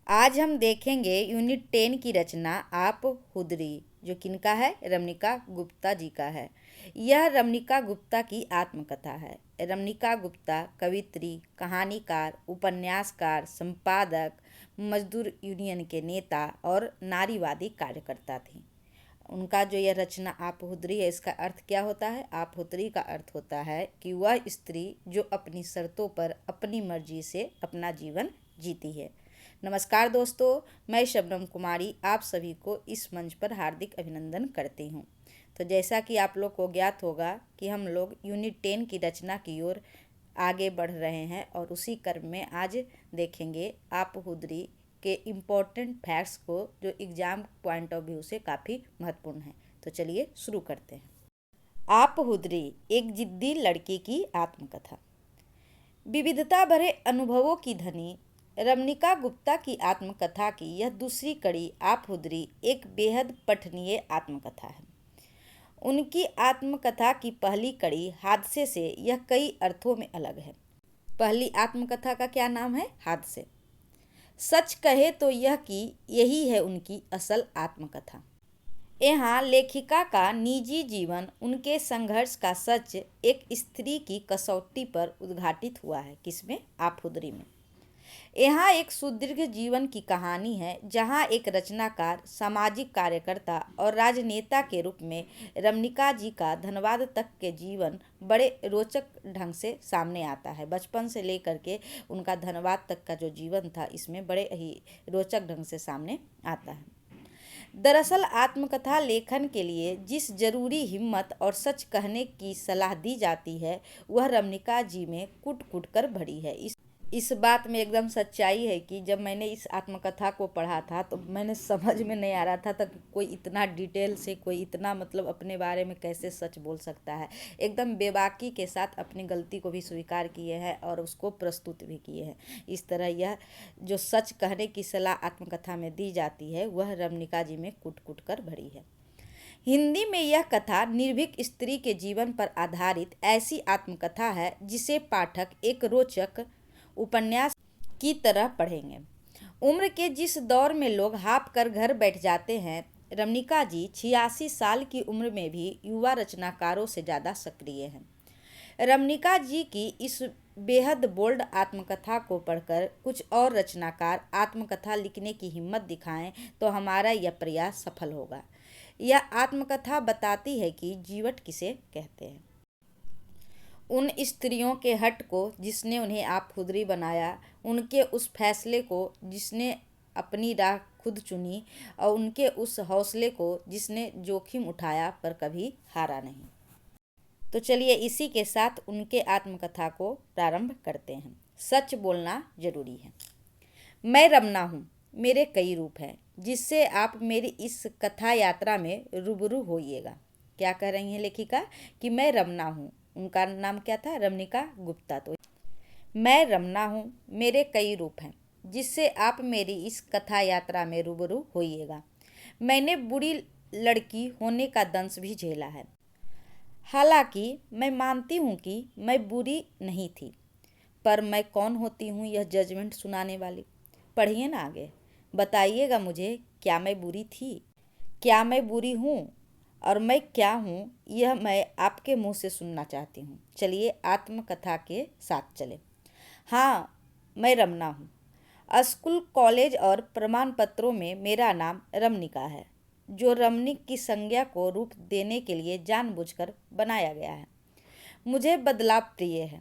आज हम देखेंगे यूनिट 10 की रचना आप हुदरी, जो किनका है? रमणिका गुप्ता जी का है। यह रमणिका गुप्ता की आत्मकथा है। रमणिका गुप्ता कवित्री, कहानीकार, उपन्यासकार, संपादक, मजदूर यूनियन के नेता और नारीवादी कार्यकर्ता थी। उनका जो यह रचना आप हुदरी है, इसका अर्थ क्या होता है? आप हुदरी का अर्थ होता है कि वह स्त्री जो अपनी शर्तों पर अपनी मर्जी से अपना जीवन जीती है। नमस्कार दोस्तों, मैं शबनम कुमारी आप सभी को इस मंच पर हार्दिक अभिनंदन करती हूँ। तो जैसा कि आप लोग को ज्ञात होगा कि हम लोग यूनिट 10 की रचना की ओर आगे बढ़ रहे हैं और उसी क्रम में आज देखेंगे आप हुदरी के इम्पोर्टेंट फैक्ट्स को जो एग्ज़ाम पॉइंट ऑफ व्यू से काफ़ी महत्वपूर्ण है। तो चलिए शुरू करते हैं। आप हुदरी, एक जिद्दी लड़की की आत्मकथा। विविधता भरे अनुभवों की धनी रमणिका गुप्ता की आत्मकथा की यह दूसरी कड़ी आप हुदरी एक बेहद पठनीय आत्मकथा है। उनकी आत्मकथा की पहली कड़ी हादसे से यह कई अर्थों में अलग है। पहली आत्मकथा का क्या नाम है? हादसे। सच कहे तो यह कि यही है उनकी असल आत्मकथा। यहाँ लेखिका का निजी जीवन, उनके संघर्ष का सच एक स्त्री की कसौटी पर उद्घाटित हुआ है। किसमें? आप हुदरी में। यहाँ एक सुदीर्घ जीवन की कहानी है जहाँ एक रचनाकार, सामाजिक कार्यकर्ता और राजनेता के रूप में रमणिका जी का धनबाद तक के जीवन बड़े रोचक ढंग से सामने आता है। बचपन से लेकर के उनका धनबाद तक का जो जीवन था, इसमें बड़े ही रोचक ढंग से सामने आता है। दरअसल आत्मकथा लेखन के लिए जिस जरूरी हिम्मत और सच कहने की सलाह दी जाती है, वह रमणिका जी में कूट कूट कर भरी है। इस बात में एकदम सच्चाई है कि जब मैंने इस आत्मकथा को पढ़ा था तो मैंने समझ में नहीं आ रहा था तक कोई इतना डिटेल से, कोई इतना मतलब अपने बारे में कैसे सच बोल सकता है। एकदम बेबाकी के साथ अपनी गलती को भी स्वीकार किए हैं और उसको प्रस्तुत भी किए हैं। इस तरह यह जो सच कहने की सलाह आत्मकथा में दी जाती है, वह रमणिका जी में कूट कूट कर भरी है। हिंदी में यह कथा निर्भीक स्त्री के जीवन पर आधारित ऐसी आत्मकथा है जिसे पाठक एक रोचक उपन्यास की तरह पढ़ेंगे। उम्र के जिस दौर में लोग हाँफ कर घर बैठ जाते हैं, रमणिका जी 86 साल की उम्र में भी युवा रचनाकारों से ज़्यादा सक्रिय हैं। रमणिका जी की इस बेहद बोल्ड आत्मकथा को पढ़कर कुछ और रचनाकार आत्मकथा लिखने की हिम्मत दिखाएं तो हमारा यह प्रयास सफल होगा। यह आत्मकथा बताती है कि जीवट किसे कहते हैं। उन स्त्रियों के हट को जिसने उन्हें आप हुदरी बनाया, उनके उस फैसले को जिसने अपनी राह खुद चुनी और उनके उस हौसले को जिसने जोखिम उठाया पर कभी हारा नहीं। तो चलिए इसी के साथ उनके आत्मकथा को प्रारंभ करते हैं। सच बोलना जरूरी है। मैं रमना हूँ, मेरे कई रूप हैं, जिससे आप मेरी इस कथा यात्रा में रूबरू होइएगा। क्या कह रही हैं लेखिका? कि मैं रमना हूँ। उनका नाम क्या था? रमणिका गुप्ता। तो मैं रमना हूँ, मेरे कई रूप हैं, जिससे आप मेरी इस कथा यात्रा में रूबरू होइएगा। मैंने बुरी लड़की होने का दंश भी झेला है। हालांकि मैं मानती हूँ कि मैं बुरी नहीं थी, पर मैं कौन होती हूँ यह जजमेंट सुनाने वाली? पढ़िए ना आगे, बताइएगा मुझे, क्या मैं बुरी थी? क्या मैं बुरी हूँ? और मैं क्या हूँ, यह मैं आपके मुंह से सुनना चाहती हूँ। चलिए आत्मकथा के साथ चले। हाँ, मैं रमना हूँ। स्कूल, कॉलेज और प्रमाण पत्रों में मेरा नाम रमणिका है, जो रमणीक की संज्ञा को रूप देने के लिए जानबूझकर बनाया गया है। मुझे बदलाव प्रिय है।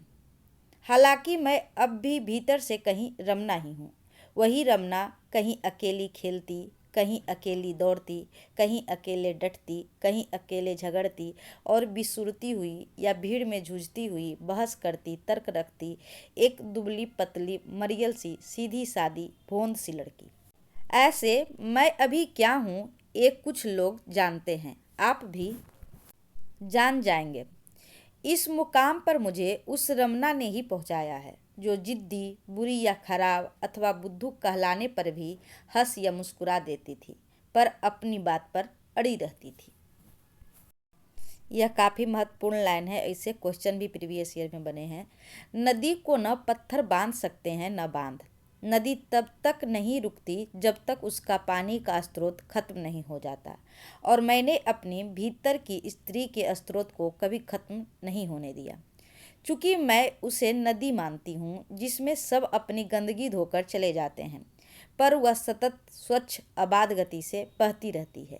हालांकि मैं अब भी भीतर से कहीं रमना ही हूँ। वही रमना, कहीं अकेली खेलती, कहीं अकेली दौड़ती, कहीं अकेले डटती, कहीं अकेले झगड़ती और बिसुरती हुई या भीड़ में जूझती हुई बहस करती, तर्क रखती, एक दुबली पतली मरियल सी सीधी सादी भोंद सी लड़की। ऐसे मैं अभी क्या हूँ, एक कुछ लोग जानते हैं, आप भी जान जाएंगे। इस मुकाम पर मुझे उस रमना ने ही पहुंचाया है, जो जिद्दी, बुरी या खराब अथवा बुद्धू कहलाने पर भी हंस या मुस्कुरा देती थी, पर अपनी बात पर अड़ी रहती थी। यह काफ़ी महत्वपूर्ण लाइन है। इससे क्वेश्चन भी प्रीवियस ईयर में बने हैं। नदी को न पत्थर बांध सकते हैं न बांध, नदी तब तक नहीं रुकती जब तक उसका पानी का स्रोत खत्म नहीं हो जाता, और मैंने अपने भीतर की स्त्री के स्रोत को कभी खत्म नहीं होने दिया। चूँकि मैं उसे नदी मानती हूँ जिसमें सब अपनी गंदगी धोकर चले जाते हैं, पर वह सतत स्वच्छ आबाद गति से बहती रहती है।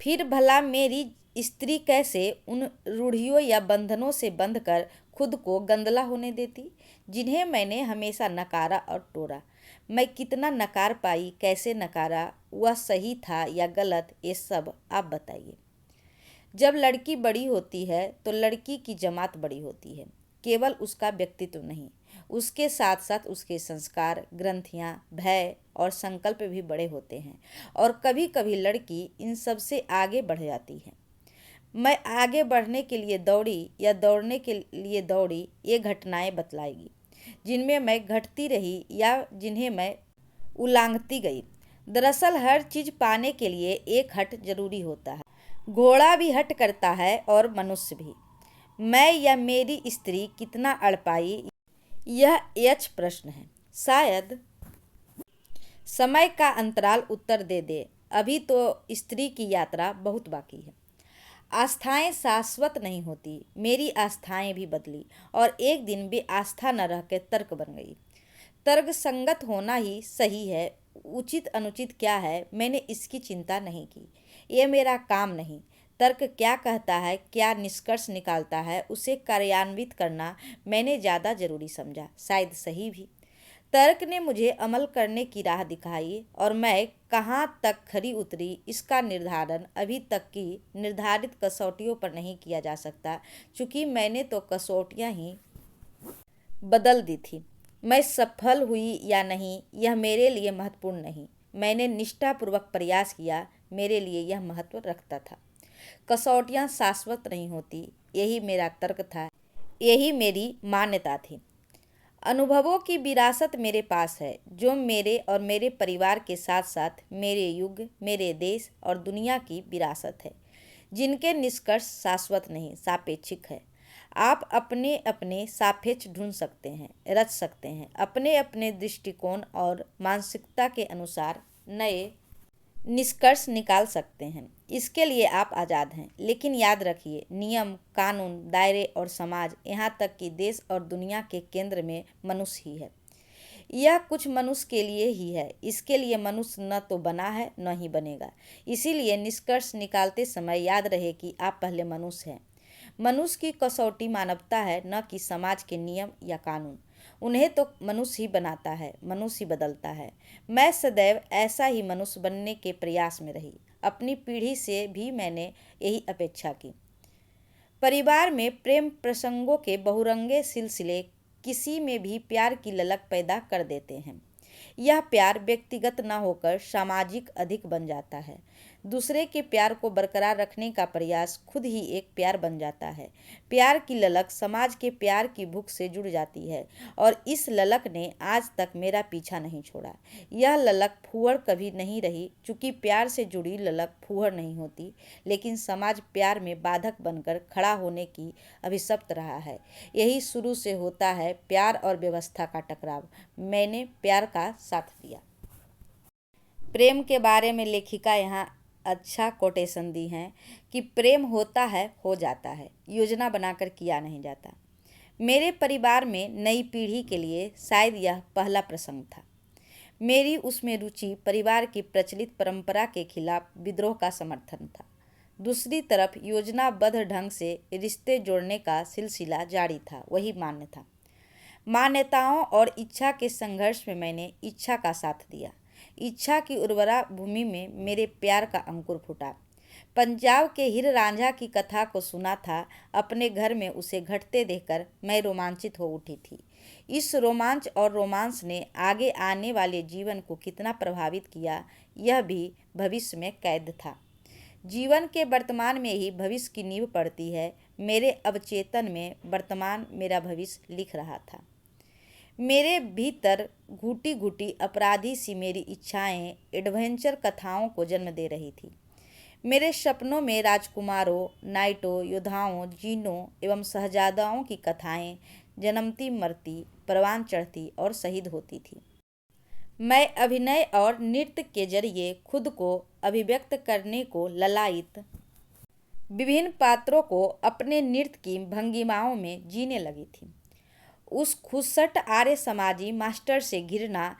फिर भला मेरी स्त्री कैसे उन रूढ़ियों या बंधनों से बंधकर खुद को गंदला होने देती जिन्हें मैंने हमेशा नकारा और टोरा। मैं कितना नकार पाई, कैसे नकारा, वह सही था या गलत, ये सब आप बताइए। जब लड़की बड़ी होती है तो लड़की की जमात बड़ी होती है, केवल उसका व्यक्तित्व नहीं, उसके साथ साथ उसके संस्कार, ग्रंथियाँ, भय और संकल्प भी बड़े होते हैं, और कभी कभी लड़की इन सब से आगे बढ़ जाती है। मैं आगे बढ़ने के लिए दौड़ी या दौड़ने के लिए दौड़ी, ये घटनाएं बतलाएगी जिनमें मैं घटती रही या जिन्हें मैं उलांघती गई। दरअसल हर चीज़ पाने के लिए एक हट जरूरी होता है। घोड़ा भी हट करता है और मनुष्य भी। मैं या मेरी स्त्री कितना अड़ पाई, यह यक्ष प्रश्न है। शायद समय का अंतराल उत्तर दे दे। अभी तो स्त्री की यात्रा बहुत बाकी है। आस्थाएं शाश्वत नहीं होती। मेरी आस्थाएं भी बदली और एक दिन वे आस्था न रह के तर्क बन गई। तर्क संगत होना ही सही है। उचित अनुचित क्या है, मैंने इसकी चिंता नहीं की। ये मेरा काम नहीं। तर्क क्या कहता है, क्या निष्कर्ष निकालता है, उसे कार्यान्वित करना मैंने ज़्यादा जरूरी समझा, शायद सही भी। तर्क ने मुझे अमल करने की राह दिखाई, और मैं कहाँ तक खरी उतरी इसका निर्धारण अभी तक की निर्धारित कसौटियों पर नहीं किया जा सकता, क्योंकि मैंने तो कसौटियाँ ही बदल दी थी। मैं सफल हुई या नहीं, यह मेरे लिए महत्वपूर्ण नहीं। मैंने निष्ठापूर्वक प्रयास किया, मेरे लिए यह महत्व रखता था। कसौटियाँ शाश्वत नहीं होती, यही मेरा तर्क था, यही मेरी मान्यता थी। अनुभवों की विरासत मेरे पास है, जो मेरे और मेरे परिवार के साथ साथ मेरे युग, मेरे देश और दुनिया की विरासत है, जिनके निष्कर्ष शाश्वत नहीं, सापेक्षिक है। आप अपने अपने सापेक्ष ढूंढ सकते हैं, रच सकते हैं, अपने अपने दृष्टिकोण और मानसिकता के अनुसार नए निष्कर्ष निकाल सकते हैं। इसके लिए आप आज़ाद हैं, लेकिन याद रखिए, नियम, कानून, दायरे और समाज, यहाँ तक कि देश और दुनिया के केंद्र में मनुष्य ही है। यह कुछ मनुष्य के लिए ही है। इसके लिए मनुष्य न तो बना है, न ही बनेगा। इसीलिए निष्कर्ष निकालते समय याद रहे कि आप पहले मनुष्य हैं। मनुष्य की कसौटी मानवता है, न कि समाज के नियम या कानून। उन्हें तो मनुष्य ही बनाता है, मनुष्य ही बदलता है। मैं सदैव ऐसा ही मनुष्य बनने के प्रयास में रही। अपनी पीढ़ी से भी मैंने यही अपेक्षा की। परिवार में प्रेम प्रसंगों के बहुरंगे सिलसिले किसी में भी प्यार की ललक पैदा कर देते हैं। यह प्यार व्यक्तिगत न होकर सामाजिक अधिक बन जाता है। दूसरे के प्यार को बरकरार रखने का प्रयास खुद ही एक प्यार बन जाता है। प्यार की ललक समाज के प्यार की भूख से जुड़ जाती है, और इस ललक ने आज तक मेरा पीछा नहीं छोड़ा। यह ललक फूहड़ कभी नहीं रही, चूँकि प्यार से जुड़ी ललक फूहड़ नहीं होती, लेकिन समाज प्यार में बाधक बनकर खड़ा होने की अभिशप्त रहा है। यही शुरू से होता है, प्यार और व्यवस्था का टकराव। मैंने प्यार का साथ दिया। प्रेम के बारे में लेखिका यहाँ अच्छा कोटेशन दी हैं कि प्रेम होता है, हो जाता है, योजना बनाकर किया नहीं जाता। मेरे परिवार में नई पीढ़ी के लिए शायद यह पहला प्रसंग था। मेरी उसमें रुचि परिवार की प्रचलित परंपरा के खिलाफ विद्रोह का समर्थन था। दूसरी तरफ योजनाबद्ध ढंग से रिश्ते जोड़ने का सिलसिला जारी था, वही मान्य था। मान्यताओं और इच्छा के संघर्ष में मैंने इच्छा का साथ दिया। इच्छा की उर्वरा भूमि में मेरे प्यार का अंकुर फूटा। पंजाब के हीर रांझा की कथा को सुना था। अपने घर में उसे घटते देखकर मैं रोमांचित हो उठी थी। इस रोमांच और रोमांस ने आगे आने वाले जीवन को कितना प्रभावित किया, यह भी भविष्य में कैद था। जीवन के वर्तमान में ही भविष्य की नींव पड़ती है। मेरे अवचेतन में वर्तमान मेरा भविष्य लिख रहा था। मेरे भीतर घुटी घुटी अपराधी सी मेरी इच्छाएं एडवेंचर कथाओं को जन्म दे रही थी। मेरे सपनों में राजकुमारों, नाइटों, योद्धाओं, जीनों एवं शहजादाओं की कथाएं जन्मती, मरती, परवान चढ़ती और शहीद होती थी। मैं अभिनय और नृत्य के जरिए खुद को अभिव्यक्त करने को ललायित विभिन्न पात्रों को अपने नृत्य की भंगिमाओं में जीने लगी थी। उस खुदसट आर्य समाजी मास्टर से घृणा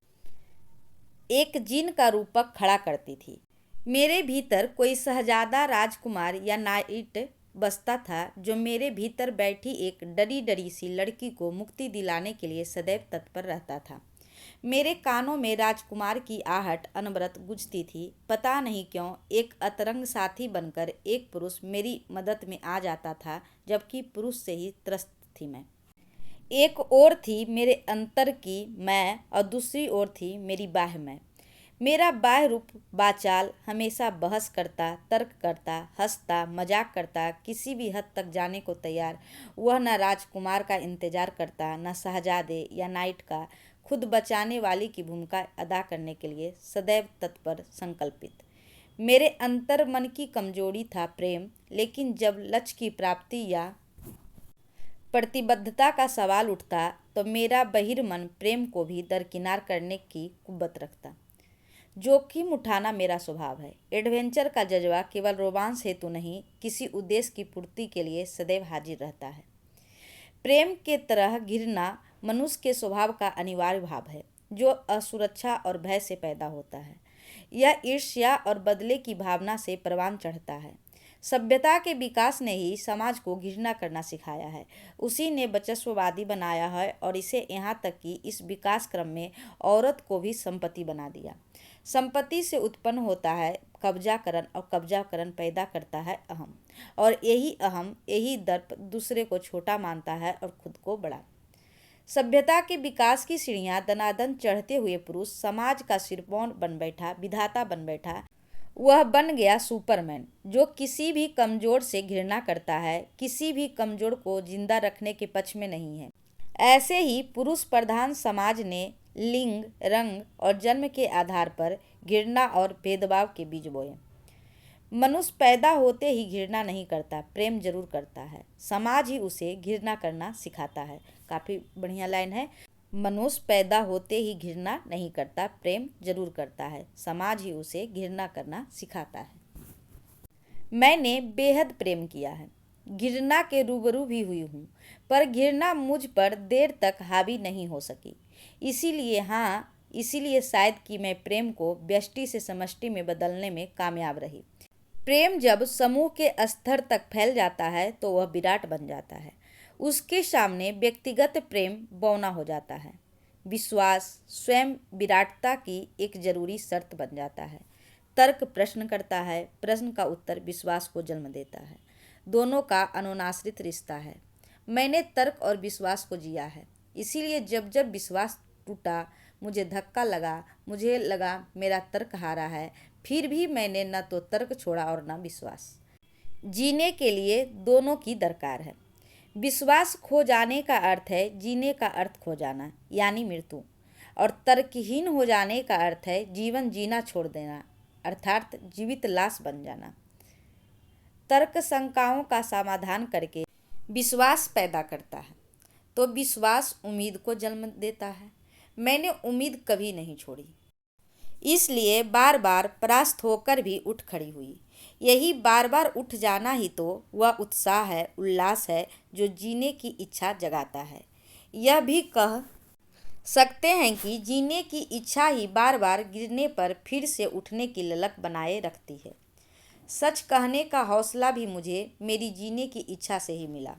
एक जिन का रूपक खड़ा करती थी। मेरे भीतर कोई शहजादा, राजकुमार या नाइट बसता था जो मेरे भीतर बैठी एक डरी डरी सी लड़की को मुक्ति दिलाने के लिए सदैव तत्पर रहता था। मेरे कानों में राजकुमार की आहट अनवरत गूंजती थी। पता नहीं क्यों एक अतरंग साथी बनकर एक पुरुष मेरी मदद में आ जाता था, जबकि पुरुष से ही त्रस्त थी मैं। एक ओर थी मेरे अंतर की मैं और दूसरी ओर थी मेरी बाह्य मैं। मेरा बाह्य रूप बाचाल हमेशा बहस करता, तर्क करता, हंसता, मजाक करता, किसी भी हद तक जाने को तैयार। वह न राजकुमार का इंतजार करता, न शहजादे या नाइट का। खुद बचाने वाली की भूमिका अदा करने के लिए सदैव तत्पर, संकल्पित। मेरे अंतर मन की कमजोरी था प्रेम, लेकिन जब लक्ष्य की प्राप्ति या प्रतिबद्धता का सवाल उठता तो मेरा बहिर्मन प्रेम को भी दरकिनार करने की कुव्वत रखता। जोखिम उठाना मेरा स्वभाव है। एडवेंचर का जज्बा केवल रोमांस हेतु नहीं, किसी उद्देश्य की पूर्ति के लिए सदैव हाजिर रहता है। प्रेम के तरह घृणा मनुष्य के स्वभाव का अनिवार्य भाव है, जो असुरक्षा और भय से पैदा होता है। यह ईर्ष्या और बदले की भावना से परवान चढ़ता है। सभ्यता के विकास ने ही समाज को घृणा करना सिखाया है। उसी ने वर्चस्ववादी बनाया है और इसे यहाँ तक कि इस विकास क्रम में औरत को भी संपत्ति बना दिया। संपत्ति से उत्पन्न होता है कब्जाकरण और कब्जाकरण पैदा करता है अहम, और यही अहम, यही दर्प दूसरे को छोटा मानता है और खुद को बड़ा। सभ्यता के विकास की सीढ़ियां दनादन चढ़ते हुए पुरुष समाज का सिरमौर बन बैठा, विधाता बन बैठा। वह बन गया सुपरमैन, जो किसी भी कमजोर से घृणा करता है, किसी भी कमजोर को जिंदा रखने के पक्ष में नहीं है। ऐसे ही पुरुष प्रधान समाज ने लिंग, रंग और जन्म के आधार पर घृणा और भेदभाव के बीज बोए। मनुष्य पैदा होते ही घृणा नहीं करता, प्रेम जरूर करता है। समाज ही उसे घृणा करना सिखाता है। काफ़ी बढ़िया लाइन है। मनुष्य पैदा होते ही घृणा नहीं करता, प्रेम जरूर करता है। समाज ही उसे घृणा करना सिखाता है। मैंने बेहद प्रेम किया है, घृणा के रूबरू भी हुई हूँ, पर घृणा मुझ पर देर तक हावी नहीं हो सकी। इसीलिए शायद कि मैं प्रेम को व्यष्टि से समष्टि में बदलने में कामयाब रही। प्रेम जब समूह के स्तर तक फैल जाता है तो वह विराट बन जाता है। उसके सामने व्यक्तिगत प्रेम बौना हो जाता है। विश्वास स्वयं विराटता की एक जरूरी शर्त बन जाता है। तर्क प्रश्न करता है, प्रश्न का उत्तर विश्वास को जन्म देता है। दोनों का अनुनाश्रित रिश्ता है। मैंने तर्क और विश्वास को जिया है, इसीलिए जब जब विश्वास टूटा मुझे धक्का लगा, मुझे लगा मेरा तर्क हारा है। फिर भी मैंने न तो तर्क छोड़ा और न विश्वास। जीने के लिए दोनों की दरकार है। विश्वास खो जाने का अर्थ है जीने का अर्थ खो जाना, यानी मृत्यु। और तर्कहीन हो जाने का अर्थ है जीवन जीना छोड़ देना, अर्थात जीवित लाश बन जाना। तर्क शंकाओं का समाधान करके विश्वास पैदा करता है, तो विश्वास उम्मीद को जन्म देता है। मैंने उम्मीद कभी नहीं छोड़ी, इसलिए बार बार परास्त होकर भी उठ खड़ी हुई। यही बार बार उठ जाना ही तो वह उत्साह है, उल्लास है, जो जीने की इच्छा जगाता है। यह भी कह सकते हैं कि जीने की इच्छा ही बार बार गिरने पर फिर से उठने की ललक बनाए रखती है। सच कहने का हौसला भी मुझे मेरी जीने की इच्छा से ही मिला।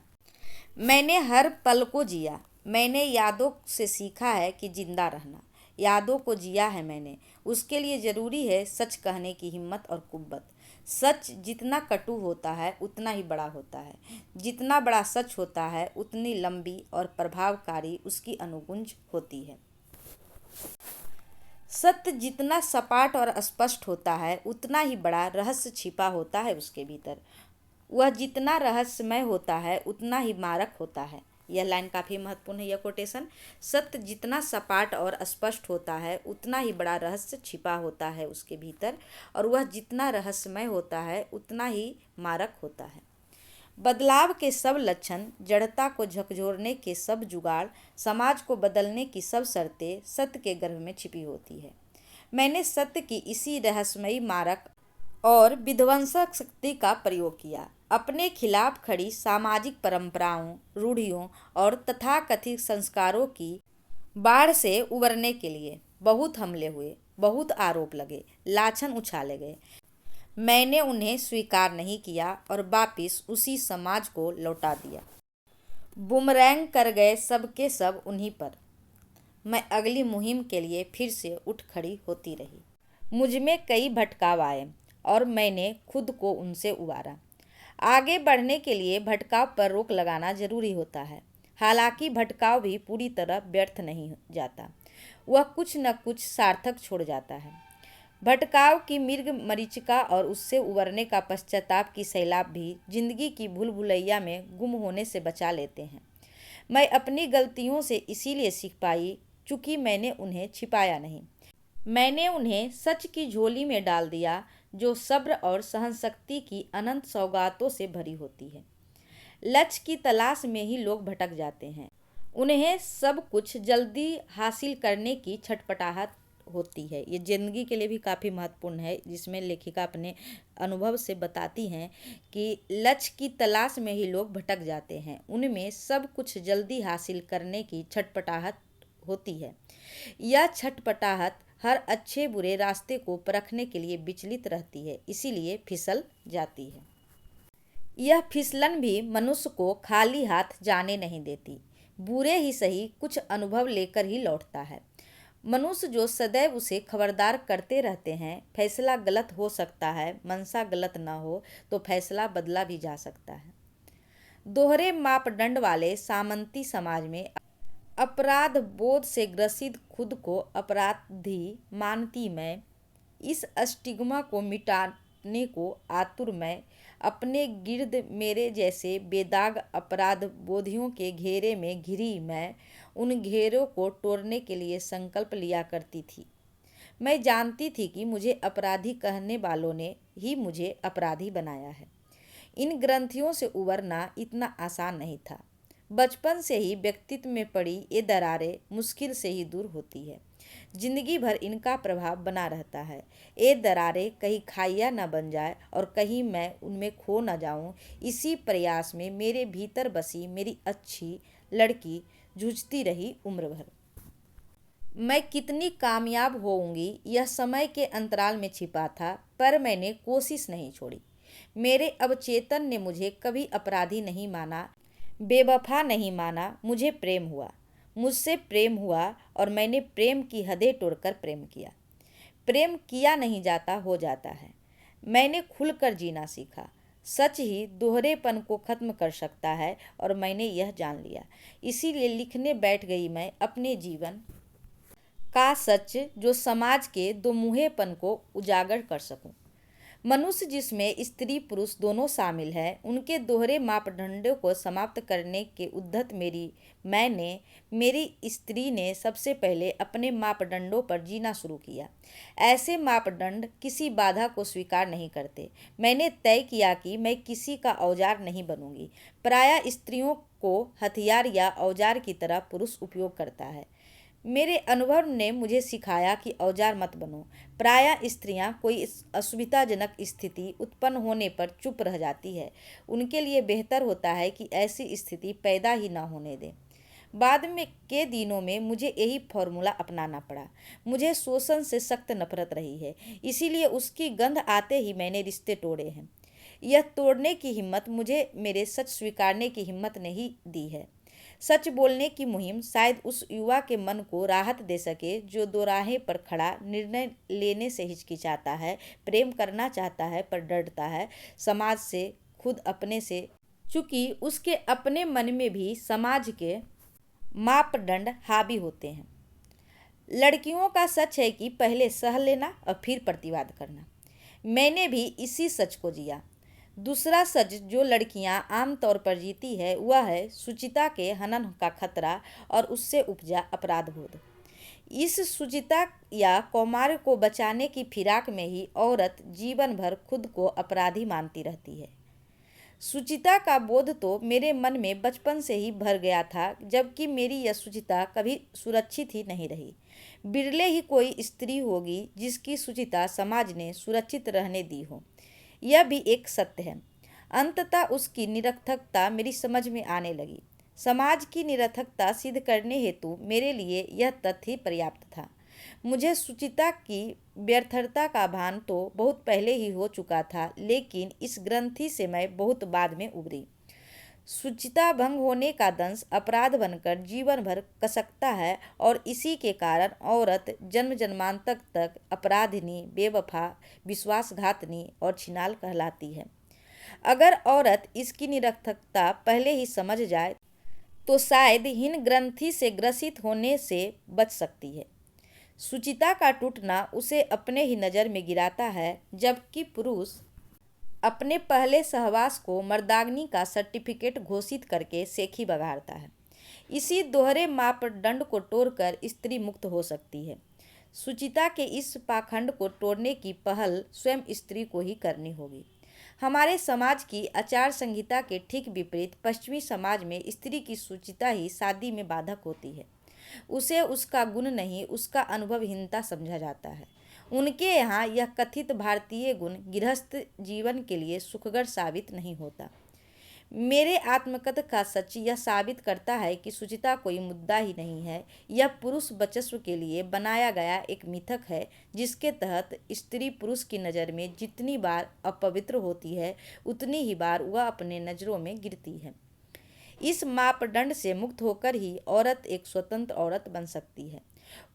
मैंने हर पल को जिया। मैंने यादों से सीखा है कि जिंदा रहना। यादों को जिया है मैंने। उसके लिए ज़रूरी है सच कहने की हिम्मत और कुव्वत। सच जितना कटु होता है उतना ही बड़ा होता है। जितना बड़ा सच होता है उतनी लंबी और प्रभावकारी उसकी अनुगुंज होती है। सत्य जितना सपाट और स्पष्ट होता है उतना ही बड़ा रहस्य छिपा होता है उसके भीतर। वह जितना रहस्यमय होता है उतना ही मारक होता है। यह लाइन काफ़ी महत्वपूर्ण है, यह कोटेशन। सत्य जितना सपाट और स्पष्ट होता है उतना ही बड़ा रहस्य छिपा होता है उसके भीतर, और वह जितना रहस्यमय होता है उतना ही मारक होता है। बदलाव के सब लक्षण, जड़ता को झकझोरने के सब जुगाड़, समाज को बदलने की सब शर्तें सत्य के गर्भ में छिपी होती है। मैंने सत्य की इसी रहस्यमयी मारक और विध्वंसक शक्ति का प्रयोग किया। अपने खिलाफ खड़ी सामाजिक परंपराओं, रूढ़ियों और तथाकथित संस्कारों की बाढ़ से उबरने के लिए बहुत हमले हुए, बहुत आरोप लगे, लाछन उछाले गए। मैंने उन्हें स्वीकार नहीं किया और वापिस उसी समाज को लौटा दिया। बुमरैंग कर गए सब के सब उन्हीं पर। मैं अगली मुहिम के लिए फिर से उठ खड़ी होती रही। मुझ में कई भटकाव आए और मैंने खुद को उनसे उबारा। आगे बढ़ने के लिए भटकाव पर रोक लगाना जरूरी होता है। हालांकि भटकाव भी पूरी तरह व्यर्थ नहीं जाता, वह कुछ न कुछ सार्थक छोड़ जाता है। भटकाव की मृग मरीचिका और उससे उबरने का पश्चाताप की सैलाब भी जिंदगी की भूल भुलैया में गुम होने से बचा लेते हैं। मैं अपनी गलतियों से इसीलिए सीख पाई चूँकि मैंने उन्हें छिपाया नहीं। मैंने उन्हें सच की झोली में डाल दिया, जो सब्र और सहनशक्ति की अनंत सौगातों से भरी होती है। लक्ष्य की तलाश में ही लोग भटक जाते हैं। उन्हें सब कुछ जल्दी हासिल करने की छटपटाहट होती है। ये जिंदगी के लिए भी काफ़ी महत्वपूर्ण है, जिसमें लेखिका अपने अनुभव से बताती हैं कि लक्ष्य की तलाश में ही लोग भटक जाते हैं। उनमें सब कुछ जल्दी हासिल करने की छटपटाहट होती है। यह छटपटाहट हर अच्छे बुरे रास्ते को परखने के लिए विचलित रहती है, इसीलिए फिसल जाती है। यह फिसलन भी मनुष्य को खाली हाथ जाने नहीं देती। बुरे ही सही कुछ अनुभव लेकर ही लौटता है। मनुष्य जो सदैव उसे खबरदार करते रहते हैं, फैसला गलत हो सकता है, मंशा गलत न हो तो फैसला बदला भी जा सकता है। दोहरे मापदंड वाले सामंती समाज में अपराध बोध से ग्रसित खुद को अपराधी मानती मैं, इस स्टिग्मा को मिटाने को आतुर मैं, अपने गिर्द मेरे जैसे बेदाग अपराध बोधियों के घेरे में घिरी मैं, उन घेरों को तोड़ने के लिए संकल्प लिया करती थी। मैं जानती थी कि मुझे अपराधी कहने वालों ने ही मुझे अपराधी बनाया है। इन ग्रंथियों से उबरना इतना आसान नहीं था। बचपन से ही व्यक्तित्व में पड़ी ये दरारें मुश्किल से ही दूर होती है। जिंदगी भर इनका प्रभाव बना रहता है। ये दरारें कहीं खाइया न बन जाए और कहीं मैं उनमें खो न जाऊं, इसी प्रयास में मेरे भीतर बसी मेरी अच्छी लड़की जूझती रही उम्र भर। मैं कितनी कामयाब होऊंगी यह समय के अंतराल में छिपा था, पर मैंने कोशिश नहीं छोड़ी। मेरे अवचेतन ने मुझे कभी अपराधी नहीं माना, बेवफा नहीं माना। मुझे प्रेम हुआ, मुझसे प्रेम हुआ और मैंने प्रेम की हदें तोड़कर प्रेम किया। प्रेम किया नहीं जाता, हो जाता है। मैंने खुलकर जीना सीखा। सच ही दोहरेपन को खत्म कर सकता है और मैंने यह जान लिया। इसीलिए लिखने बैठ गई मैं अपने जीवन का सच, जो समाज के दोमुहेपन को उजागर कर सकूं। मनुष्य जिसमें स्त्री पुरुष दोनों शामिल हैं, उनके दोहरे मापदंडों को समाप्त करने के उद्यत मेरी स्त्री ने सबसे पहले अपने मापदंडों पर जीना शुरू किया। ऐसे मापदंड किसी बाधा को स्वीकार नहीं करते। मैंने तय किया कि मैं किसी का औजार नहीं बनूंगी। प्रायः स्त्रियों को हथियार या औजार की तरह पुरुष उपयोग करता है। मेरे अनुभव ने मुझे सिखाया कि औजार मत बनो। प्रायः स्त्रियां कोई असुविधाजनक स्थिति उत्पन्न होने पर चुप रह जाती है। उनके लिए बेहतर होता है कि ऐसी स्थिति पैदा ही ना होने दें। बाद में के दिनों में मुझे यही फॉर्मूला अपनाना पड़ा। मुझे शोषण से सख्त नफरत रही है, इसीलिए उसकी गंध आते ही मैंने रिश्ते तोड़े हैं। यह तोड़ने की हिम्मत मुझे मेरे सच स्वीकारने की हिम्मत ने ही दी है। सच बोलने की मुहिम शायद उस युवा के मन को राहत दे सके जो दोराहे पर खड़ा, निर्णय लेने से हिचकिचाता है, प्रेम करना चाहता है पर डरता है समाज से, खुद अपने से, चूँकि उसके अपने मन में भी समाज के मापदंड हावी होते हैं। लड़कियों का सच है कि पहले सह लेना और फिर प्रतिवाद करना। मैंने भी इसी सच को जिया। दूसरा सच जो लड़कियां आमतौर पर जीती है वह है शुचिता के हनन का खतरा और उससे उपजा अपराध बोध। इस शुचिता या कौमार्य को बचाने की फिराक में ही औरत जीवन भर खुद को अपराधी मानती रहती है। सुचिता का बोध तो मेरे मन में बचपन से ही भर गया था, जबकि मेरी यह सुचिता कभी सुरक्षित ही नहीं रही। बिरले ही कोई स्त्री होगी जिसकी सुचिता समाज ने सुरक्षित रहने दी हो। यह भी एक सत्य है। अंततः उसकी निरर्थकता मेरी समझ में आने लगी। समाज की निरर्थकता सिद्ध करने हेतु मेरे लिए यह तथ्य ही पर्याप्त था। मुझे सुचिता की व्यर्थता का भान तो बहुत पहले ही हो चुका था, लेकिन इस ग्रंथि से मैं बहुत बाद में उभरी। सुचिता भंग होने का दंश अपराध बनकर जीवन भर कसकता है और इसी के कारण औरत जन्म जन्मांतर तक अपराधिनी, बेवफा, विश्वासघातनी और छिनाल कहलाती है। अगर औरत इसकी निरर्थकता पहले ही समझ जाए तो शायद हीन ग्रंथि से ग्रसित होने से बच सकती है। सुचिता का टूटना उसे अपने ही नज़र में गिराता है, जबकि पुरुष अपने पहले सहवास को मर्दांगिनी का सर्टिफिकेट घोषित करके सेखी बघाड़ता है। इसी दोहरे मापदंड को तोड़कर स्त्री मुक्त हो सकती है। सुचिता के इस पाखंड को तोड़ने की पहल स्वयं स्त्री को ही करनी होगी। हमारे समाज की आचार संहिता के ठीक विपरीत पश्चिमी समाज में स्त्री की सुचिता ही शादी में बाधक होती है। उसे उसका गुण नहीं, उसका अनुभवहीनता समझा जाता है। उनके यहाँ यह कथित भारतीय गुण गृहस्थ जीवन के लिए सुखकर साबित नहीं होता। मेरे आत्मकथ का सच यह साबित करता है कि सुचिता कोई मुद्दा ही नहीं है। यह पुरुष वर्चस्व के लिए बनाया गया एक मिथक है, जिसके तहत स्त्री पुरुष की नज़र में जितनी बार अपवित्र होती है, उतनी ही बार वह अपने नज़रों में गिरती है। इस मापदंड से मुक्त होकर ही औरत एक स्वतंत्र औरत बन सकती है।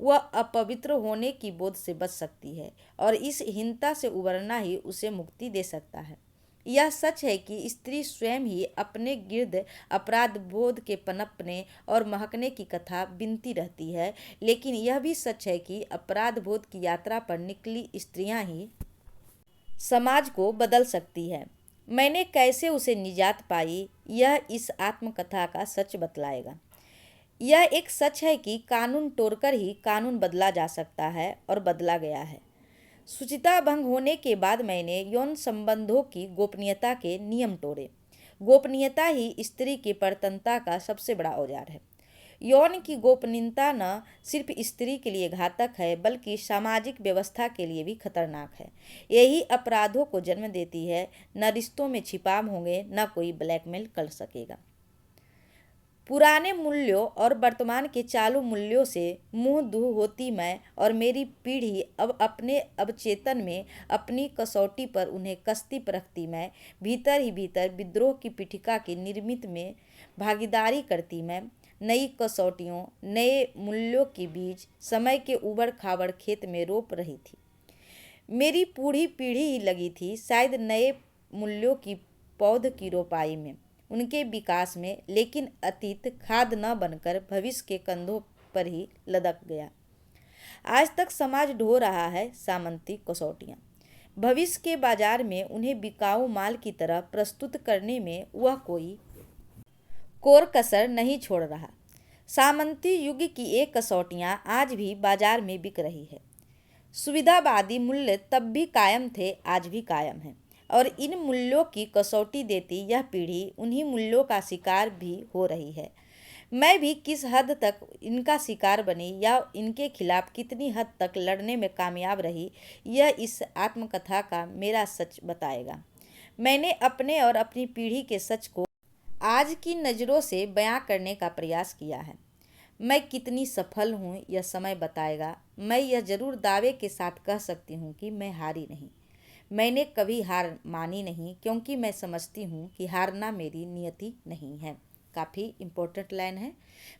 वह अपवित्र होने की बोध से बच सकती है और इस हीनता से उबरना ही उसे मुक्ति दे सकता है। यह सच है कि स्त्री स्वयं ही अपने गिर्द अपराध बोध के पनपने और महकने की कथा बिनती रहती है, लेकिन यह भी सच है कि अपराध बोध की यात्रा पर निकली स्त्रियां ही समाज को बदल सकती है। मैंने कैसे उसे निजात पाई, यह इस आत्मकथा का सच बतलाएगा। यह एक सच है कि कानून तोड़कर ही कानून बदला जा सकता है और बदला गया है। सुचिता भंग होने के बाद मैंने यौन संबंधों की गोपनीयता के नियम तोड़े। गोपनीयता ही स्त्री की परतंत्रता का सबसे बड़ा औजार है। यौन की गोपनीयता न सिर्फ स्त्री के लिए घातक है, बल्कि सामाजिक व्यवस्था के लिए भी खतरनाक है। यही अपराधों को जन्म देती है। न रिश्तों में छिपाव होंगे, न कोई ब्लैकमेल कर सकेगा। पुराने मूल्यों और वर्तमान के चालू मूल्यों से मुंह धो होती मैं और मेरी पीढ़ी अब अपने अवचेतन में अपनी कसौटी पर उन्हें कसती परखती मैं, भीतर ही भीतर विद्रोह की पीठिका की निर्मित में भागीदारी करती मैं। नई कसौटियों, नए मूल्यों की बीज समय के उबड़ खाबड़ खेत में रोप रही थी। मेरी पूरी पीढ़ी ही लगी थी शायद नए मूल्यों की पौध की रोपाई में, उनके विकास में, लेकिन अतीत खाद न बनकर भविष्य के कंधों पर ही लदक गया। आज तक समाज ढो रहा है सामंती कसौटियाँ। भविष्य के बाजार में उन्हें बिकाऊ माल की तरह प्रस्तुत करने में वह कोई कोर कसर नहीं छोड़ रहा। सामंती युग की एक कसौटियाँ आज भी बाजार में बिक रही है। सुविधावादी मूल्य तब भी कायम थे, आज भी कायम हैं, और इन मूल्यों की कसौटी देती यह पीढ़ी उन्हीं मूल्यों का शिकार भी हो रही है। मैं भी किस हद तक इनका शिकार बनी या इनके खिलाफ कितनी हद तक लड़ने में कामयाब रही, यह इस आत्मकथा का मेरा सच बताएगा। मैंने अपने और अपनी पीढ़ी के सच को आज की नज़रों से बयां करने का प्रयास किया है। मैं कितनी सफल हूँ यह समय बताएगा। मैं यह जरूर दावे के साथ कह सकती हूँ कि मैं हारी नहीं। मैंने कभी हार मानी नहीं, क्योंकि मैं समझती हूँ कि हारना मेरी नियति नहीं है। काफ़ी इम्पोर्टेंट लाइन है।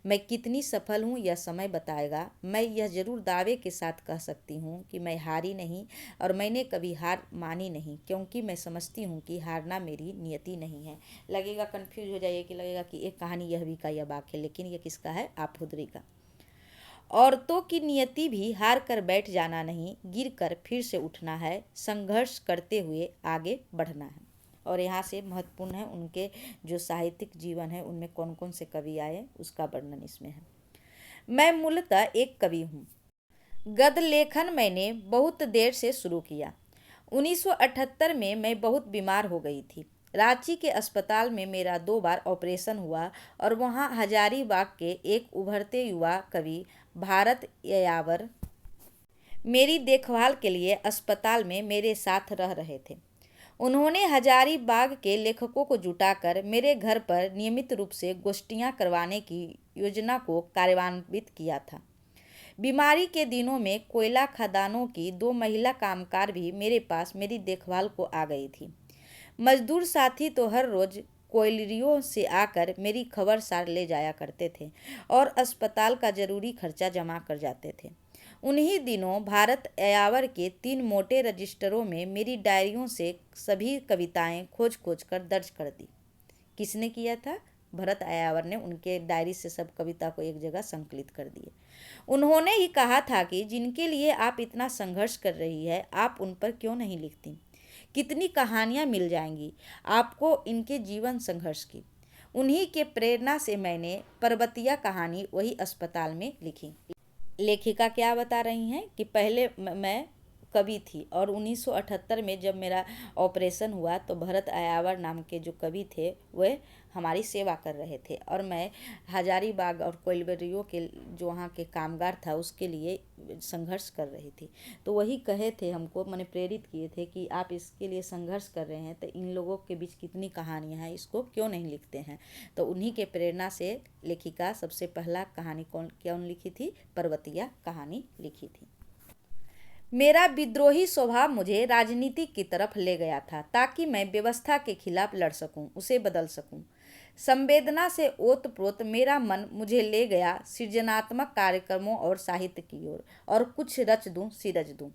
मैं कितनी सफल हूँ यह समय बताएगा। मैं यह जरूर दावे के साथ कह सकती हूँ कि मैं हारी नहीं, और मैंने कभी हार मानी नहीं, क्योंकि मैं समझती हूँ कि हारना मेरी नियति नहीं है। लगेगा कंफ्यूज हो जाइए कि लगेगा कि एक कहानी यह भी का यह वाक्य, लेकिन यह किसका है? आप हुदरी का। औरतों की नियति भी हार कर बैठ जाना नहीं, गिर कर फिर से उठना है, संघर्ष करते हुए आगे बढ़ना है। और यहाँ से महत्वपूर्ण है उनके जो साहित्यिक जीवन है उनमें कौन कौन से कवि आए, उसका वर्णन इसमें है। मैं मूलतः एक कवि हूँ। गद्य लेखन मैंने बहुत देर से शुरू किया। 1978 में मैं बहुत बीमार हो गई थी। रांची के अस्पताल में मेरा 2 बार ऑपरेशन हुआ और वहाँ हजारीबाग के एक उभरते युवा कवि भारत यायावर मेरी देखभाल के लिए अस्पताल में मेरे साथ रह रहे थे। उन्होंने हजारीबाग के लेखकों को जुटाकर मेरे घर पर नियमित रूप से गोष्ठियाँ करवाने की योजना को कार्यान्वित किया था। बीमारी के दिनों में कोयला खदानों की 2 महिला कामगार भी मेरे पास मेरी देखभाल को आ गई थी। मजदूर साथी तो हर रोज कोयलरियों से आकर मेरी खबरसार ले जाया करते थे और अस्पताल का जरूरी खर्चा जमा कर जाते थे। उन्हीं दिनों भारत यायावर के 3 मोटे रजिस्टरों में मेरी डायरियों से सभी कविताएं खोज खोज कर दर्ज कर दी। किसने किया था? भरत यायावर ने उनके डायरी से सब कविता को एक जगह संकलित कर दिए। उन्होंने ही कहा था कि जिनके लिए आप इतना संघर्ष कर रही है, आप उन पर क्यों नहीं लिखती? कितनी कहानियाँ मिल जाएंगी आपको इनके जीवन संघर्ष की। उन्हीं के प्रेरणा से मैंने पर्वतिया कहानी वही अस्पताल में लिखी। लेखिका क्या बता रही हैं कि पहले मैं कवि थी और 1978 में जब मेरा ऑपरेशन हुआ तो भरत यायावर नाम के जो कवि थे वह हमारी सेवा कर रहे थे और मैं हजारीबाग और कोयलबरियों के जो वहाँ के कामगार था उसके लिए संघर्ष कर रही थी। तो वही कहे थे हमको, मैंने प्रेरित किए थे कि आप इसके लिए संघर्ष कर रहे हैं तो इन लोगों के बीच कितनी कहानियाँ हैं, इसको क्यों नहीं लिखते हैं। तो उन्हीं के प्रेरणा से लेखिका सबसे पहला कहानी कौन लिखी थी? पर्वतिया कहानी लिखी थी। मेरा विद्रोही स्वभाव मुझे राजनीति की तरफ ले गया था ताकि मैं व्यवस्था के खिलाफ लड़ सकूं, उसे बदल सकूं। संवेदना से ओतप्रोत मेरा मन मुझे ले गया सृजनात्मक कार्यक्रमों और साहित्य की ओर और कुछ रच दूं, सिरज दूं।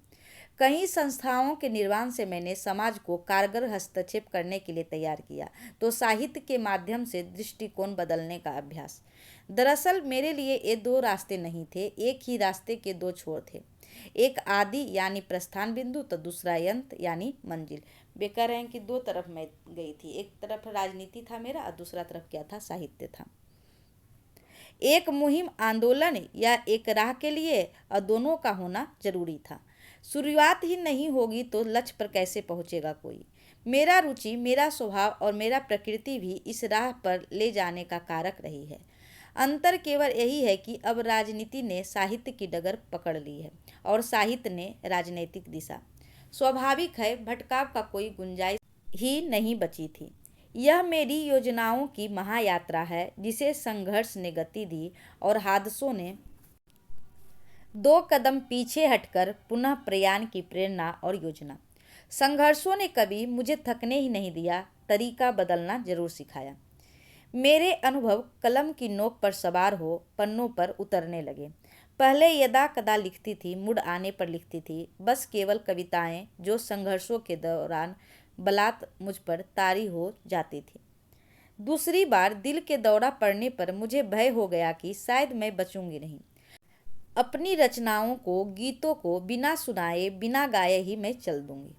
कई संस्थाओं के निर्माण से मैंने समाज को कारगर हस्तक्षेप करने के लिए तैयार किया, तो साहित्य के माध्यम से दृष्टिकोण बदलने का अभ्यास। दरअसल मेरे लिए ये 2 रास्ते नहीं थे, एक ही रास्ते के 2 छोर थे। एक आदि यानी प्रस्थान बिंदु तो दूसरा अंत यानी मंजिल। वे कह रहे हैं कि 2 तरफ मैं गई थी, एक तरफ राजनीति था मेरा और दूसरा तरफ क्या था? साहित्य था। एक मुहिम आंदोलन या एक राह के लिए और दोनों का होना जरूरी था। शुरुआत ही नहीं होगी तो लक्ष्य पर कैसे पहुंचेगा कोई। मेरा रुचि, मेरा स्वभाव और मेरा प्रकृति भी इस राह पर ले जाने का कारक रही है। अंतर केवल यही है कि अब राजनीति ने साहित्य की डगर पकड़ ली है और साहित्य ने राजनीतिक दिशा। स्वाभाविक है, भटकाव का कोई गुंजाइश ही नहीं बची थी। यह मेरी योजनाओं की महायात्रा है जिसे संघर्ष ने गति दी और हादसों ने 2 कदम पीछे हटकर पुनः प्रयाण की प्रेरणा और योजना। संघर्षों ने कभी मुझे थकने ही नहीं दिया, तरीका बदलना जरूर सिखाया। मेरे अनुभव कलम की नोक पर सवार हो पन्नों पर उतरने लगे। पहले यदा कदा लिखती थी, मुड़ आने पर लिखती थी, बस केवल कविताएं जो संघर्षों के दौरान बलात् मुझ पर तारी हो जाती थी। दूसरी बार दिल के दौरा पड़ने पर मुझे भय हो गया कि शायद मैं बचूंगी नहीं। अपनी रचनाओं को, गीतों को बिना सुनाए बिना गाए ही मैं चल दूंगी।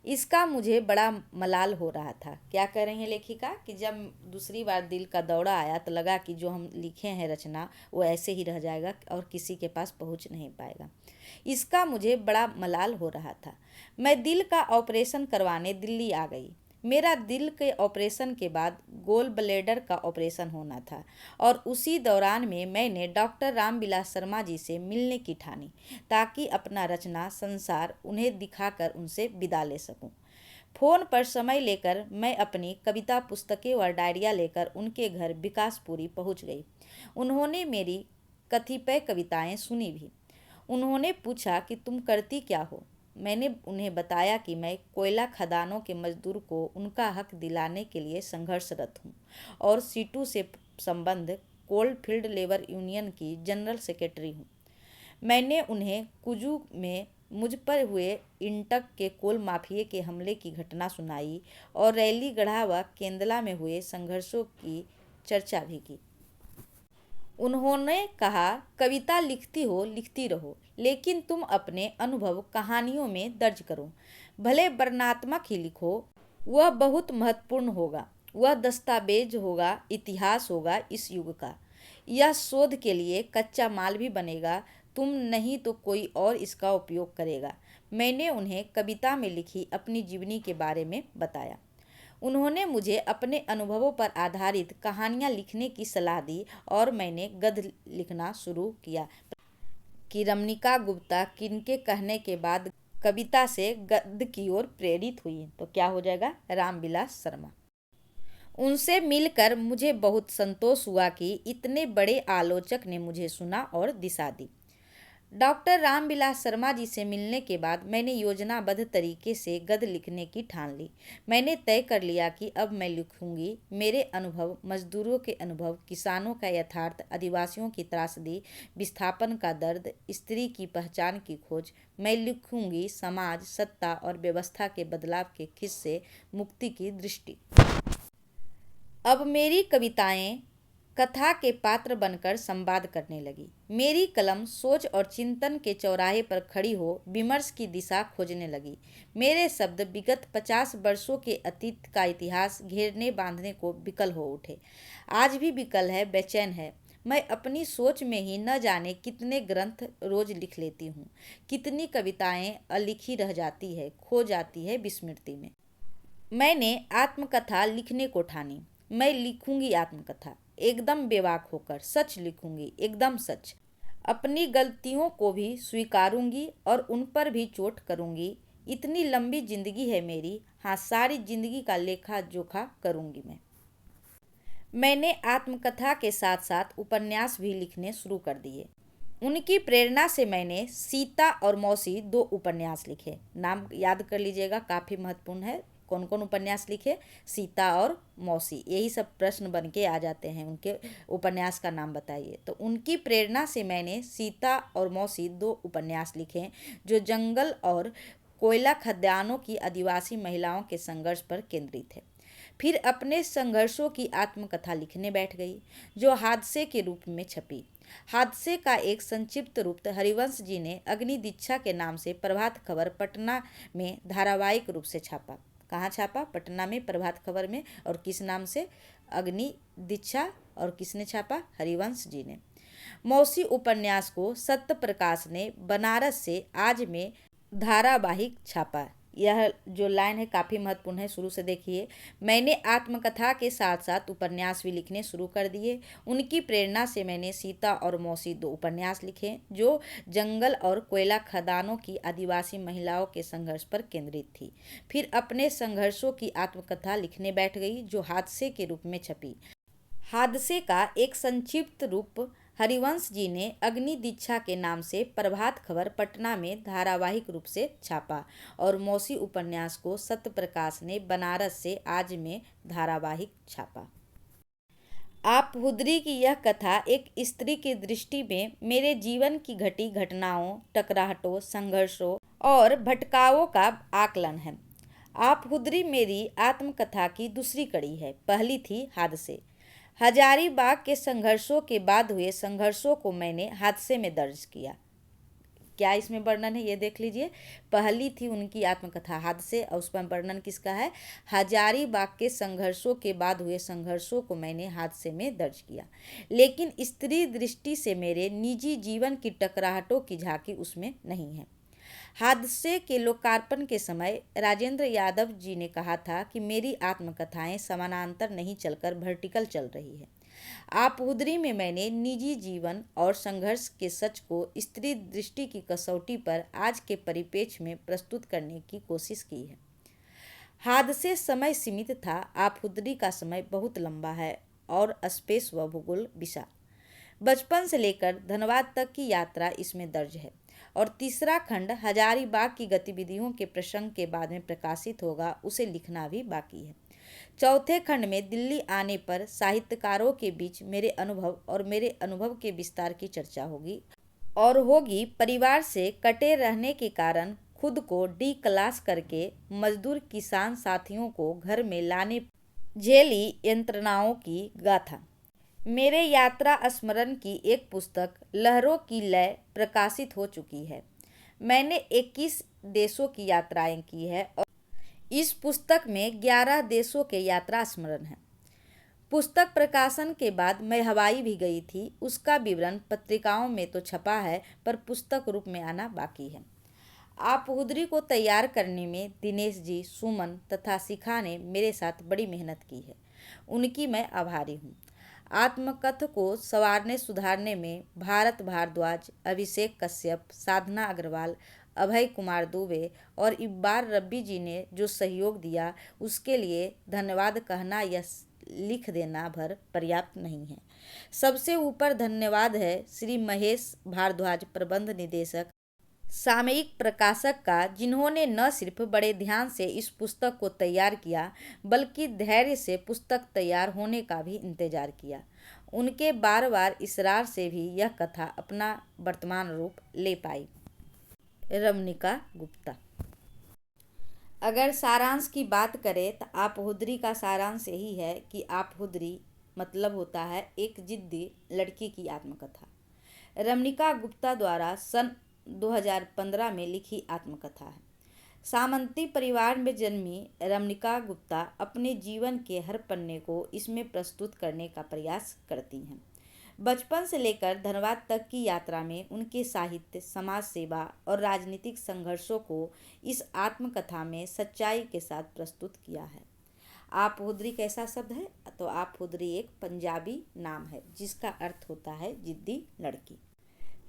इसका मुझे बड़ा मलाल हो रहा था। क्या कह रही हैं लेखिका कि जब दूसरी बार दिल का दौरा आया तो लगा कि जो हम लिखे हैं रचना वो ऐसे ही रह जाएगा और किसी के पास पहुंच नहीं पाएगा। इसका मुझे बड़ा मलाल हो रहा था। मैं दिल का ऑपरेशन करवाने दिल्ली आ गई। मेरा दिल के ऑपरेशन के बाद गोल ब्लैडर का ऑपरेशन होना था और उसी दौरान में मैंने डॉक्टर रामविलास शर्मा जी से मिलने की ठानी ताकि अपना रचना संसार उन्हें दिखाकर उनसे विदा ले सकूं। फ़ोन पर समय लेकर मैं अपनी कविता पुस्तकें व डायरिया लेकर उनके घर विकासपुरी पहुंच गई। उन्होंने मेरी कतिपय कविताएं सुनी भी। उन्होंने पूछा कि तुम करती क्या हो। मैंने उन्हें बताया कि मैं कोयला खदानों के मजदूर को उनका हक दिलाने के लिए संघर्षरत हूँ और सीटू से संबंध कोल फील्ड लेबर यूनियन की जनरल सेक्रेटरी हूँ। मैंने उन्हें कुजू में मुझ पर हुए इंटक के कोल माफिया के हमले की घटना सुनाई और रैलीगढ़ा व केंदला में हुए संघर्षों की चर्चा भी की। उन्होंने कहा, कविता लिखती हो, लिखती रहो, लेकिन तुम अपने अनुभव कहानियों में दर्ज करो। भले वर्णनात्मक ही लिखो, वह बहुत महत्वपूर्ण होगा। वह दस्तावेज होगा, इतिहास होगा इस युग का। यह शोध के लिए कच्चा माल भी बनेगा। तुम नहीं तो कोई और इसका उपयोग करेगा। मैंने उन्हें कविता में लिखी अपनी जीवनी के बारे में बताया। उन्होंने मुझे अपने अनुभवों पर आधारित कहानियाँ लिखने की सलाह दी और मैंने गद्य लिखना शुरू किया कि रमणिका गुप्ता किनके कहने के बाद कविता से गद्य की ओर प्रेरित हुई, तो क्या हो जाएगा? रामविलास शर्मा। उनसे मिलकर मुझे बहुत संतोष हुआ कि इतने बड़े आलोचक ने मुझे सुना और दिशा दी। डॉक्टर रामविलास शर्मा जी से मिलने के बाद मैंने योजनाबद्ध तरीके से गद्य लिखने की ठान ली। मैंने तय कर लिया कि अब मैं लिखूंगी मेरे अनुभव, मजदूरों के अनुभव, किसानों का यथार्थ, आदिवासियों की त्रासदी, विस्थापन का दर्द, स्त्री की पहचान की खोज। मैं लिखूंगी समाज, सत्ता और व्यवस्था के बदलाव के खिस से मुक्ति की दृष्टि। अब मेरी कविताएं कथा के पात्र बनकर संवाद करने लगी। मेरी कलम सोच और चिंतन के चौराहे पर खड़ी हो विमर्श की दिशा खोजने लगी। मेरे शब्द विगत 50 वर्षों के अतीत का इतिहास घेरने बांधने को विकल हो उठे। आज भी विकल है, बेचैन है। मैं अपनी सोच में ही न जाने कितने ग्रंथ रोज लिख लेती हूँ, कितनी कविताएं अलिखी रह जाती है, खो जाती है विस्मृति में। मैंने आत्मकथा लिखने को ठानी। मैं लिखूंगी आत्मकथा, एकदम बेबाक होकर सच लिखूंगी, एकदम सच। अपनी गलतियों को भी स्वीकारूंगी और उन पर भी चोट करूंगी। इतनी लंबी जिंदगी है मेरी, हाँ सारी जिंदगी का लेखा जोखा करूंगी मैं। मैंने आत्मकथा के साथ साथ उपन्यास भी लिखने शुरू कर दिए। उनकी प्रेरणा से मैंने सीता और मौसी 2 उपन्यास लिखे। नाम याद कर लीजिएगा, काफ़ी महत्वपूर्ण है। कौन कौन उपन्यास लिखे? सीता और मौसी, यही सब प्रश्न बन के आ जाते हैं। उनके उपन्यास का नाम बताइए। तो उनकी प्रेरणा से मैंने सीता और मौसी 2 उपन्यास लिखे जो जंगल और कोयला खदानों की आदिवासी महिलाओं के संघर्ष पर केंद्रित है। फिर अपने संघर्षों की आत्मकथा लिखने बैठ गई जो हादसे के रूप में छपी। हादसे का एक संक्षिप्त रूप हरिवंश जी ने अग्नि दीक्षा के नाम से प्रभात खबर पटना में धारावाहिक रूप से छापा। कहाँ छापा? पटना में प्रभात खबर में। और किस नाम से? अग्नि दीक्षा। और किसने छापा? हरिवंश जी ने। मौसी उपन्यास को सत्य प्रकाश ने बनारस से आज में धारावाहिक छापा। यह जो लाइन है काफ़ी महत्वपूर्ण है, शुरू से देखिए। मैंने आत्मकथा के साथ साथ उपन्यास भी लिखने शुरू कर दिए। उनकी प्रेरणा से मैंने सीता और मौसी 2 उपन्यास लिखे जो जंगल और कोयला खदानों की आदिवासी महिलाओं के संघर्ष पर केंद्रित थी। फिर अपने संघर्षों की आत्मकथा लिखने बैठ गई जो हादसे के रूप में छपी। हादसे का एक संक्षिप्त रूप हरिवंश जी ने अग्नि दीक्षा के नाम से प्रभात खबर पटना में धारावाहिक रूप से छापा और मौसी उपन्यास को सत्य प्रकाश ने बनारस से आज में धारावाहिक छापा। आप हुदरी की यह कथा एक स्त्री की दृष्टि में मेरे जीवन की घटी घटनाओं, टकराहटों, संघर्षों और भटकावों का आकलन है। आप हुदरी मेरी आत्मकथा की दूसरी कड़ी है। पहली थी हादसे। हजारीबाग के संघर्षों के बाद हुए संघर्षों को मैंने हादसे में दर्ज किया। क्या इसमें वर्णन है ये देख लीजिए। पहली थी उनकी आत्मकथा हादसे और उसमें वर्णन किसका है? हजारीबाग के संघर्षों के बाद हुए संघर्षों को मैंने हादसे में दर्ज किया। लेकिन स्त्री दृष्टि से मेरे निजी जीवन की टकराहटों की झांकी उसमें नहीं है। हादसे के लोकार्पण के समय राजेंद्र यादव जी ने कहा था कि मेरी आत्मकथाएं समानांतर नहीं चलकर वर्टिकल चल रही है। आप हुदरी में मैंने निजी जीवन और संघर्ष के सच को स्त्री दृष्टि की कसौटी पर आज के परिप्रेक्ष्य में प्रस्तुत करने की कोशिश की है। हादसे समय सीमित था, आप हुदरी का समय बहुत लंबा है और स्पेस व भूगोल विशाल। बचपन से लेकर धनबाद तक की यात्रा इसमें दर्ज है। और तीसरा खंड हजारीबाग की गतिविधियों के प्रसंग के बाद में प्रकाशित होगा, उसे लिखना भी बाकी है। चौथे खंड में दिल्ली आने पर साहित्यकारों के बीच मेरे अनुभव और मेरे अनुभव के विस्तार की चर्चा होगी और होगी परिवार से कटे रहने के कारण खुद को डी क्लास करके मजदूर किसान साथियों को घर में लाने झेली यंत्रणाओं की गाथा। मेरे यात्रा स्मरण की एक पुस्तक लहरों की लय प्रकाशित हो चुकी है। मैंने 21 देशों की यात्राएं की है और इस पुस्तक में 11 देशों के यात्रा स्मरण है। पुस्तक प्रकाशन के बाद मैं हवाई भी गई थी। उसका विवरण पत्रिकाओं में तो छपा है पर पुस्तक रूप में आना बाकी है। आप हुदरी को तैयार करने में दिनेश जी, सुमन तथा शिखा ने मेरे साथ बड़ी मेहनत की है। उनकी मैं आभारी हूँ। आत्मकथ को संवारने सुधारने में भारत भारद्वाज, अभिषेक कश्यप, साधना अग्रवाल, अभय कुमार दुबे और इब्बार रब्बी जी ने जो सहयोग दिया उसके लिए धन्यवाद कहना या लिख देना भर पर्याप्त नहीं है। सबसे ऊपर धन्यवाद है श्री महेश भारद्वाज, प्रबंध निदेशक, सामयिक प्रकाशक का, जिन्होंने न सिर्फ बड़े ध्यान से इस पुस्तक को तैयार किया बल्कि धैर्य से पुस्तक तैयार होने का भी इंतजार किया। उनके बार बार इसरार से भी यह कथा अपना वर्तमान रूप ले पाई। रमनिका गुप्ता। अगर सारांश की बात करें तो आप हुदरी का सारांश यही है कि आप हुदरी मतलब होता है एक जिद्दी लड़की की आत्मकथा। रमनिका गुप्ता द्वारा सन 2015 में लिखी आत्मकथा है। सामंती परिवार में जन्मी रमनिका गुप्ता अपने जीवन के हर पन्ने को इसमें प्रस्तुत करने का प्रयास करती हैं। बचपन से लेकर धनबाद तक की यात्रा में उनके साहित्य, समाज सेवा और राजनीतिक संघर्षों को इस आत्मकथा में सच्चाई के साथ प्रस्तुत किया है। आप हुदरी कैसा शब्द है? तो आप हुदरी एक पंजाबी नाम है जिसका अर्थ होता है जिद्दी लड़की।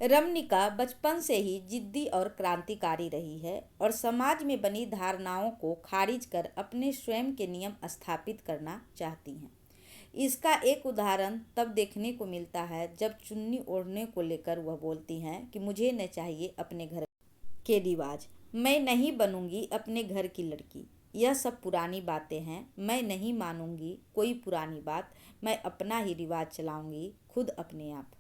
रमनिका बचपन से ही जिद्दी और क्रांतिकारी रही है और समाज में बनी धारणाओं को खारिज कर अपने स्वयं के नियम स्थापित करना चाहती हैं। इसका एक उदाहरण तब देखने को मिलता है जब चुन्नी ओढ़ने को लेकर वह बोलती हैं कि मुझे न चाहिए अपने घर के रिवाज, मैं नहीं बनूंगी अपने घर की लड़की, यह सब पुरानी बातें हैं, मैं नहीं मानूंगी कोई पुरानी बात, मैं अपना ही रिवाज चलाऊंगी खुद अपने आप।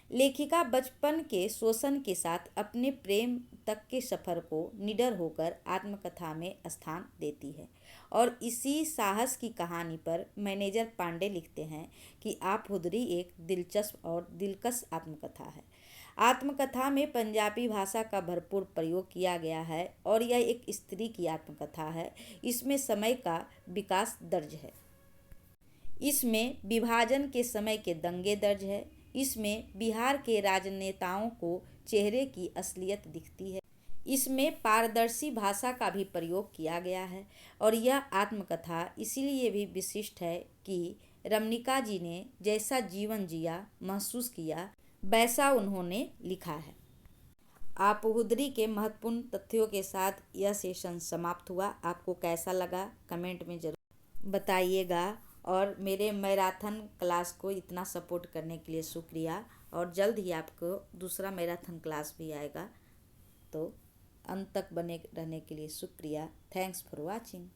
लेखिका बचपन के शोषण के साथ अपने प्रेम तक के सफ़र को निडर होकर आत्मकथा में स्थान देती है और इसी साहस की कहानी पर मैनेजर पांडे लिखते हैं कि आप हुदरी एक दिलचस्प और दिलकश आत्मकथा है। आत्मकथा में पंजाबी भाषा का भरपूर प्रयोग किया गया है और यह एक स्त्री की आत्मकथा है। इसमें समय का विकास दर्ज है। इसमें विभाजन के समय के दंगे दर्ज है। इसमें बिहार के राजनेताओं को चेहरे की असलियत दिखती है। इसमें पारदर्शी भाषा का भी प्रयोग किया गया है और यह आत्मकथा इसीलिए भी विशिष्ट है कि रमनिका जी ने जैसा जीवन जिया, महसूस किया, वैसा उन्होंने लिखा है। आप हुदरी के महत्वपूर्ण तथ्यों के साथ यह सेशन समाप्त हुआ। आपको कैसा लगा कमेंट में ज़रूर बताइएगा और मेरे मैराथन क्लास को इतना सपोर्ट करने के लिए शुक्रिया। और जल्द ही आपको दूसरा मैराथन क्लास भी आएगा, तो अंत तक बने रहने के लिए शुक्रिया। Thanks for watching.